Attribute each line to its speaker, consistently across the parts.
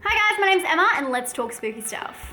Speaker 1: Hi guys, my name's Emma and let's talk spooky stuff.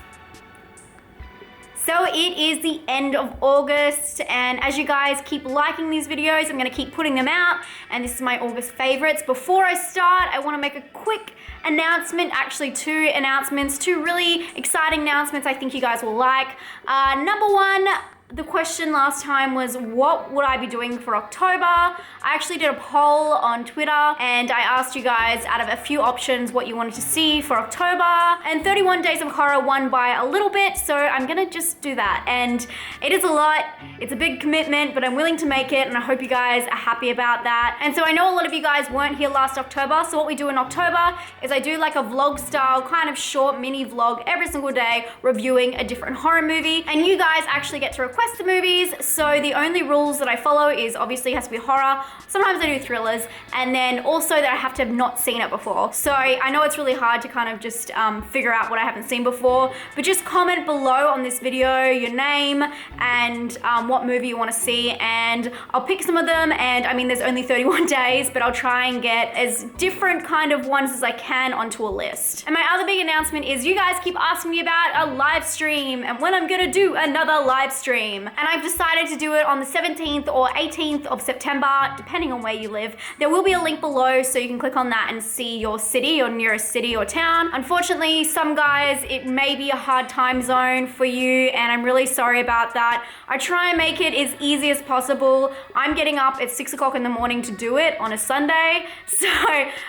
Speaker 1: So it is the end of August, and as you guys keep liking these videos, I'm gonna keep putting them out, and this is my August favorites. Before I start, I wanna make a quick announcement, actually two announcements, two really exciting announcements I think you guys will like. Number one, the question last time was what would I be doing for October? I actually did a poll on Twitter and I asked you guys out of a few options what you wanted to see for October, and 31 Days of Horror won by a little bit, so I'm gonna just do that. And it is a lot, it's a big commitment, but I'm willing to make it and I hope you guys are happy about that. And so I know a lot of you guys weren't here last October, so what we do in October is I do like a vlog style, kind of short mini vlog every single day reviewing a different horror movie, and you guys actually get to request the movies. So the only rules that I follow is obviously it has to be horror. Sometimes I do thrillers, and then also that I have to have not seen it before. So I know it's really hard to kind of just figure out what I haven't seen before, but just comment below on this video your name and what movie you want to see, and I'll pick some of them. And I mean, there's only 31 days, but I'll try and get as different kind of ones as I can onto a list. And my other big announcement is you guys keep asking me about a live stream and when I'm gonna do another live stream. And I've decided to do it on the 17th or 18th of September, depending on where you live. There will be a link below so you can click on that and see your city, your nearest city or town. Unfortunately, some guys, it may be a hard time zone for you, and I'm really sorry about that. I try and make it as easy as possible. I'm getting up at 6 o'clock in the morning to do it on a Sunday. So,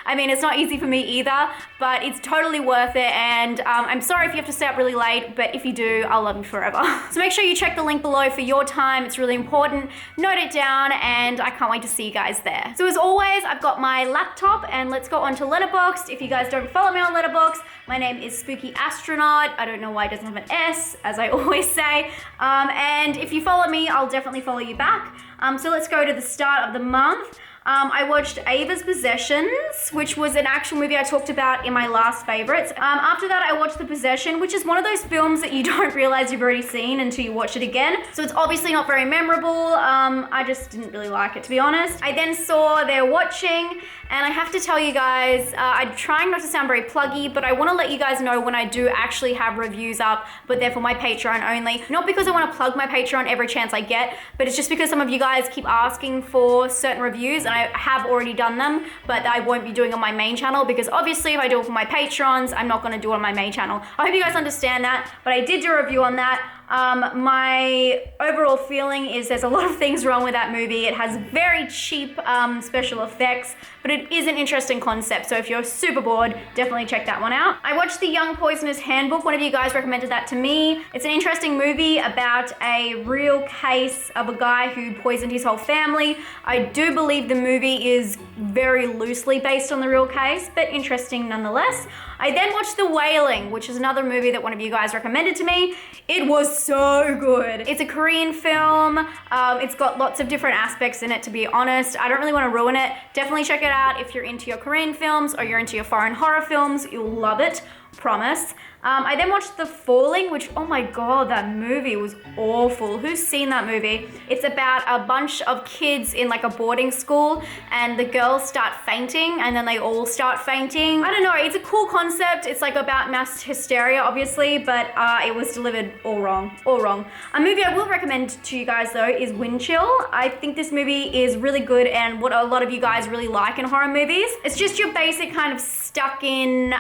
Speaker 1: I mean, it's not easy for me either, but it's totally worth it. And I'm sorry if you have to stay up really late, but if you do, I'll love you forever. So make sure you check the link below for your time. It's really important. Note it down, and I can't wait to see you guys there. So as always, I've got my laptop, and let's go on to Letterbox. If you guys don't follow me on Letterbox, my name is Spooky Astronaut. I don't know why it doesn't have an S, as I always say. And if you follow me, I'll definitely follow you back. So let's go to the start of the month. I watched Ava's Possessions, which was an actual movie I talked about in my last favorites. After that, I watched The Possession, which is one of those films that you don't realize you've already seen until you watch it again. So it's obviously not very memorable. I just didn't really like it, to be honest. I then saw They're Watching, and I have to tell you guys, I'm trying not to sound very pluggy, but I want to let you guys know when I do actually have reviews up, but they're for my Patreon only. Not because I want to plug my Patreon every chance I get, but it's just because some of you guys keep asking for certain reviews, and I have already done them, but I won't be doing on my main channel, because obviously if I do it for my patrons, I'm not going to do it on my main channel. I hope you guys understand that, but I did do a review on that. My overall feeling is there's a lot of things wrong with that movie. It has very cheap special effects, but it is an interesting concept. So if you're super bored, definitely check that one out. I watched The Young Poisoner's Handbook. One of you guys recommended that to me. It's an interesting movie about a real case of a guy who poisoned his whole family. I do believe the movie is very loosely based on the real case, but interesting nonetheless. I then watched The Wailing, which is another movie that one of you guys recommended to me. It was so good. It's a Korean film. It's got lots of different aspects in it, to be honest. I don't really want to ruin it. Definitely check it out if you're into your Korean films or you're into your foreign horror films. You'll love it, promise. I then watched The Falling, which, oh my God, that movie was awful. Who's seen that movie? It's about a bunch of kids in like a boarding school, and the girls start fainting, and then they all start fainting. I don't know, it's a cool concept. It's like about mass hysteria, obviously, but it was delivered all wrong, all wrong. A movie I will recommend to you guys though is Wind Chill. I think this movie is really good, and what a lot of you guys really like in horror movies. It's just your basic kind of stuck in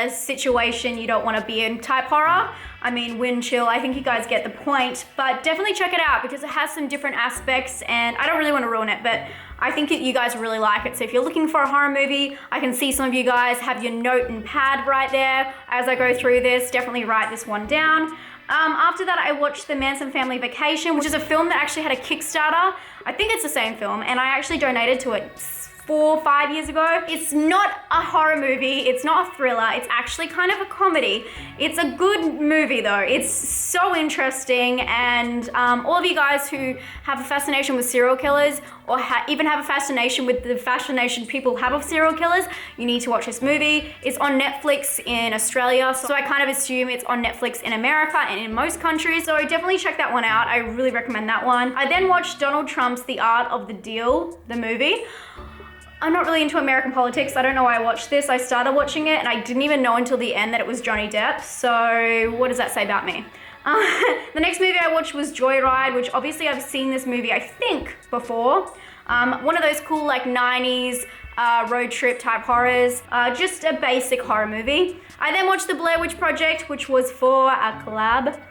Speaker 1: situation you don't want to be in type horror. I mean, Wind Chill, I think you guys get the point, but definitely check it out because it has some different aspects, and I don't really want to ruin it, but I think you guys really like it. So if you're looking for a horror movie, I can see some of you guys have your note and pad right there. As I go through this, definitely write this one down. After that, I watched The Manson Family Vacation, which is a film that actually had a Kickstarter. I think it's the same film, and I actually donated to it 4 or 5 years ago. It's not a horror movie, it's not a thriller, it's actually kind of a comedy. It's a good movie though. It's so interesting, and all of you guys who have a fascination with serial killers, or even have a fascination with the fascination people have of serial killers, you need to watch this movie. It's on Netflix in Australia, so I kind of assume it's on Netflix in America and in most countries, so definitely check that one out. I really recommend that one. I then watched Donald Trump's The Art of the Deal, the movie. I'm not really into American politics. I don't know why I watched this. I started watching it and I didn't even know until the end that it was Johnny Depp. So what does that say about me? The next movie I watched was Joyride, which obviously I've seen this movie, I think, before. One of those cool like 90s road trip type horrors, just a basic horror movie. I then watched The Blair Witch Project, which was for a collab.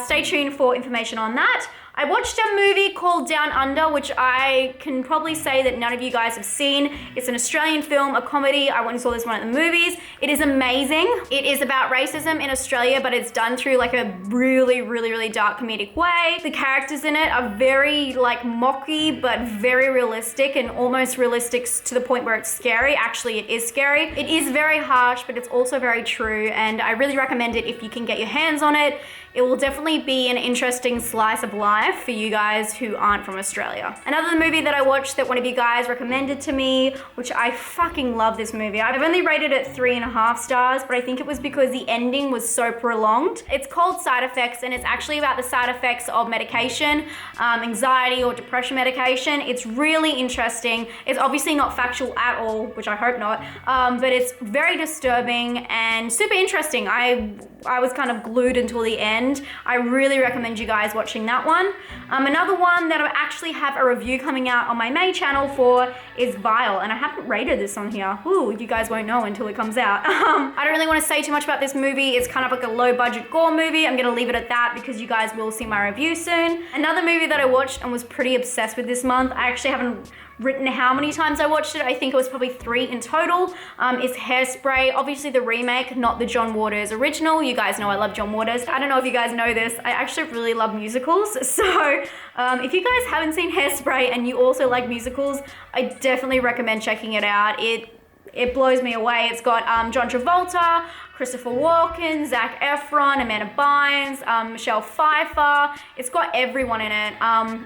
Speaker 1: Stay tuned for information on that. I watched a movie called Down Under, which I can probably say that none of you guys have seen. It's an Australian film, a comedy. I went and saw this one at the movies. It is amazing. It is about racism in Australia, but it's done through like a really dark comedic way. The characters in it are very like mocky, but very realistic and almost realistic to the point where it's scary. Actually, it is scary. It is very harsh, but it's also very true. And I really recommend it if you can get your hands on it. It will definitely be an interesting slice of life for you guys who aren't from Australia. Another movie that I watched that one of you guys recommended to me, which I fucking love this movie. I've only rated it 3.5 stars, but I think it was because the ending was so prolonged. It's called Side Effects, and it's actually about the side effects of medication, anxiety or depression medication. It's really interesting. It's obviously not factual at all, which I hope not, but it's very disturbing and super interesting. I was kind of glued until the end. I really recommend you guys watching that one. Another one that I actually have a review coming out on my main channel for is Vile, and I haven't rated this on here. Ooh, you guys won't know until it comes out. I don't really want to say too much about this movie. It's kind of like a low budget gore movie. I'm gonna leave it at that because you guys will see my review soon. Another movie that I watched and was pretty obsessed with this month, I actually haven't written how many times I watched it. I think it was probably 3 in total. Is Hairspray, obviously the remake, not the John Waters original. You guys know I love John Waters. I don't know if you guys know this, I actually really love musicals. So if you guys haven't seen Hairspray and you also like musicals, I definitely recommend checking it out. It blows me away. It's got John Travolta, Christopher Walken, Zac Efron, Amanda Bynes, Michelle Pfeiffer. It's got everyone in it.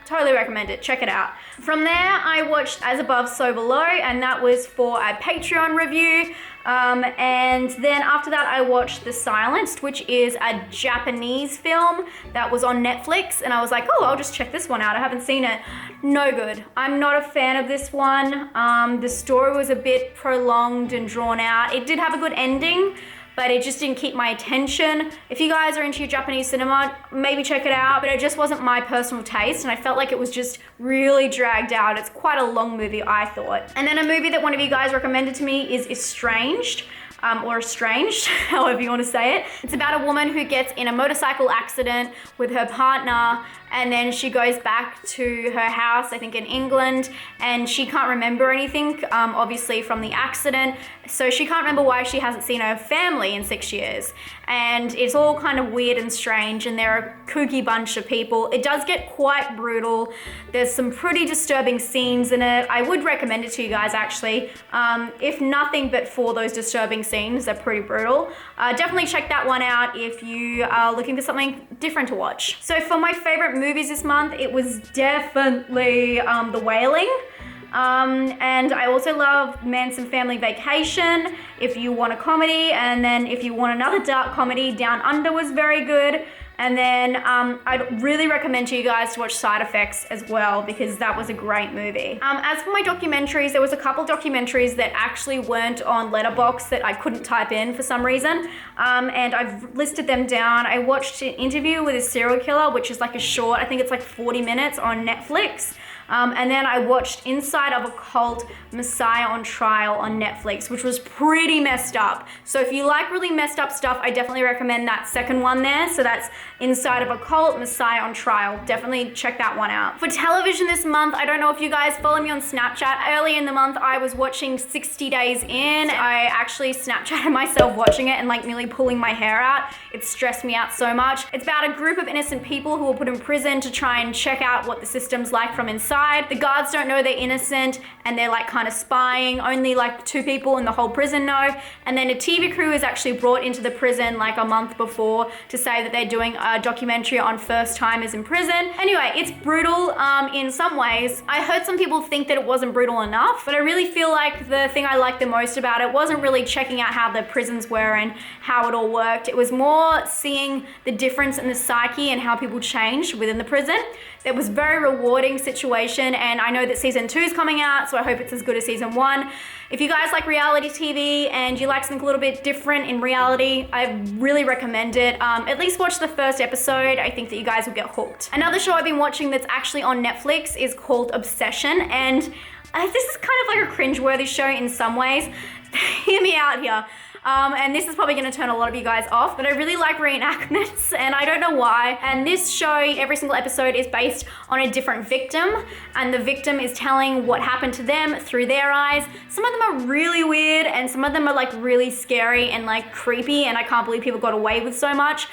Speaker 1: Totally recommend it. Check it out. From there, I watched As Above, So Below, and that was for a Patreon review. And then after that, I watched The Silenced, which is a Japanese film that was on Netflix. And I was like, oh, I'll just check this one out. I haven't seen it. No good. I'm not a fan of this one. The story was a bit prolonged and drawn out. It did have a good ending, but it just didn't keep my attention. If you guys are into your Japanese cinema, maybe check it out, but it just wasn't my personal taste, and I felt like it was just really dragged out. It's quite a long movie, I thought. And then a movie that one of you guys recommended to me is Estranged. Or Estranged, however you want to say it. It's about a woman who gets in a motorcycle accident with her partner, and then she goes back to her house, I think in England, and she can't remember anything, obviously from the accident. So she can't remember why she hasn't seen her family in 6 years. And it's all kind of weird and strange, and they're a kooky bunch of people. It does get quite brutal. There's some pretty disturbing scenes in it. I would recommend it to you guys, actually. If nothing but for those disturbing scenes, they're pretty brutal. Definitely check that one out if you are looking for something different to watch. So for my favorite movies this month, it was definitely The Wailing. And I also love Manson Family Vacation if you want a comedy, and then if you want another dark comedy, Down Under was very good. And then I'd really recommend to you guys to watch Side Effects as well, because that was a great movie. As for my documentaries, there was a couple documentaries that actually weren't on Letterbox that I couldn't type in for some reason, and I've listed them down. I watched an interview with a serial killer, which is like a short, I think it's like 40 minutes on Netflix. And then I watched Inside of a Cult, Messiah on Trial on Netflix, which was pretty messed up. So if you like really messed up stuff, I definitely recommend that second one there. So that's Inside of a Cult, Messiah on Trial. Definitely check that one out. For television this month, I don't know if you guys follow me on Snapchat. Early in the month, I was watching 60 Days In. I actually Snapchatted myself watching it and like nearly pulling my hair out. It stressed me out so much. It's about a group of innocent people who were put in prison to try and check out what the system's like from inside. The guards don't know they're innocent, and they're like kind of spying. Only like 2 people in the whole prison know. And then a TV crew is actually brought into the prison like a month before to say that they're doing a documentary on first timers in prison. Anyway, it's brutal in some ways. I heard some people think that it wasn't brutal enough, but I really feel like the thing I liked the most about it wasn't really checking out how the prisons were and how it all worked. It was more seeing the difference in the psyche and how people changed within the prison. There was very rewarding situations speculation, and I know that season 2 is coming out, so I hope it's as good as season 1. If you guys like reality TV and you like something a little bit different in reality, I really recommend it. At least watch the first episode. I think that you guys will get hooked. Another show I've been watching that's actually on Netflix is called Obsession, and this is kind of like a cringeworthy show in some ways. Hear me out here. And this is probably going to turn a lot of you guys off, but I really like reenactments, and I don't know why. And this show, every single episode is based on a different victim, and the victim is telling what happened to them through their eyes. Some of them are really weird, and some of them are like really scary and like creepy, and I can't believe people got away with so much.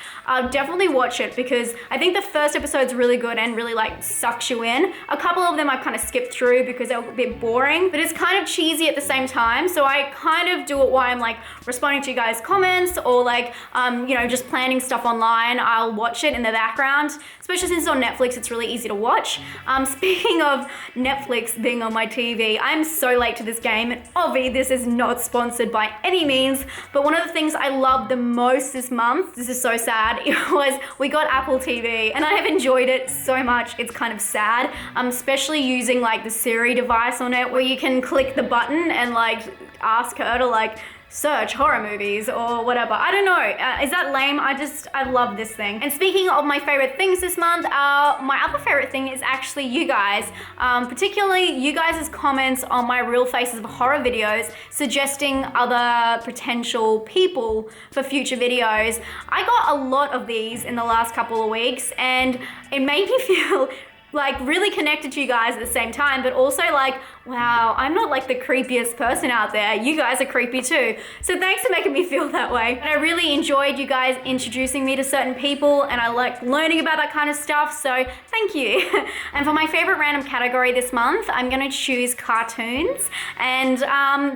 Speaker 1: Definitely watch it, because I think the first episode's really good and really like sucks you in. A couple of them I kind of skipped through because they were a bit boring, but it's kind of cheesy at the same time, so I kind of do it while I'm like responding to you guys' comments, or like, you know, just planning stuff online. I'll watch it in the background, especially since it's on Netflix, it's really easy to watch. Speaking of Netflix being on my TV, I'm so late to this game, and obviously this is not sponsored by any means, but one of the things I loved the most this month, this is so sad, it was we got Apple TV, and I have enjoyed it so much. It's kind of sad, especially using like the Siri device on it, where you can click the button and like ask her to like search horror movies or whatever. I don't know. Is that lame? I love this thing. And speaking of my favorite things this month, my other favorite thing is actually you guys, particularly you guys' comments on my Real Faces of Horror videos, suggesting other potential people for future videos. I got a lot of these in the last couple of weeks, and it made me feel like really connected to you guys at the same time, but also like, wow, I'm not like the creepiest person out there. You guys are creepy too. So thanks for making me feel that way. And I really enjoyed you guys introducing me to certain people, and I like learning about that kind of stuff, so thank you. And for my favorite random category this month, I'm gonna choose cartoons. And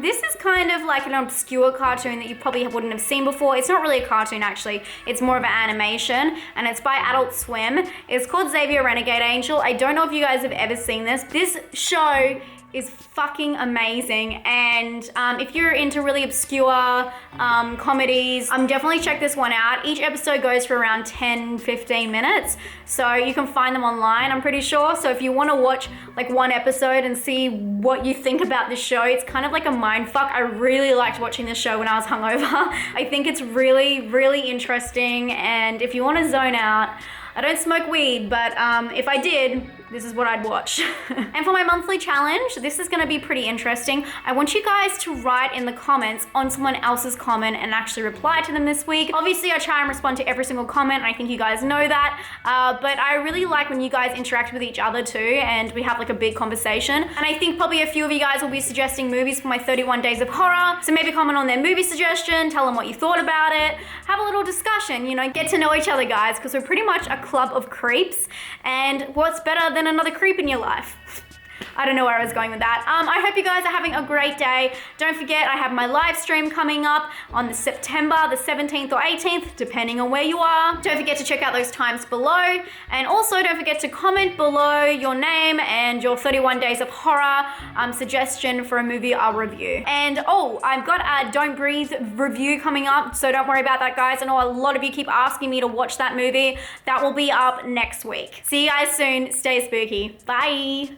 Speaker 1: this is kind of like an obscure cartoon that you probably wouldn't have seen before. It's not really a cartoon actually, it's more of an animation, and it's by Adult Swim. It's called Xavier Renegade Angel. I don't know if you guys have ever seen this. This show is fucking amazing, and if you're into really obscure comedies, definitely check this one out. Each episode goes for around 10-15 minutes, so you can find them online, I'm pretty sure. So if you want to watch like one episode and see what you think about this show, it's kind of like a mind fuck. I really liked watching this show when I was hungover. I think it's really, really interesting, and if you want to zone out, I don't smoke weed, but if I did, this is what I'd watch. And for my monthly challenge, this is gonna be pretty interesting. I want you guys to write in the comments on someone else's comment and actually reply to them this week. Obviously, I try and respond to every single comment, and I think you guys know that, but I really like when you guys interact with each other too, and we have like a big conversation. And I think probably a few of you guys will be suggesting movies for my 31 Days of Horror, so maybe comment on their movie suggestion, tell them what you thought about it, have a little discussion, you know, get to know each other, guys, because we're pretty much a club of creeps, and what's better than another creep in your life? I don't know where I was going with that. I hope you guys are having a great day. Don't forget, I have my live stream coming up on the September the 17th or 18th, depending on where you are. Don't forget to check out those times below. And also don't forget to comment below your name and your 31 Days of Horror suggestion for a movie I'll review. And oh, I've got a Don't Breathe review coming up, so don't worry about that, guys. I know a lot of you keep asking me to watch that movie. That will be up next week. See you guys soon. Stay spooky. Bye.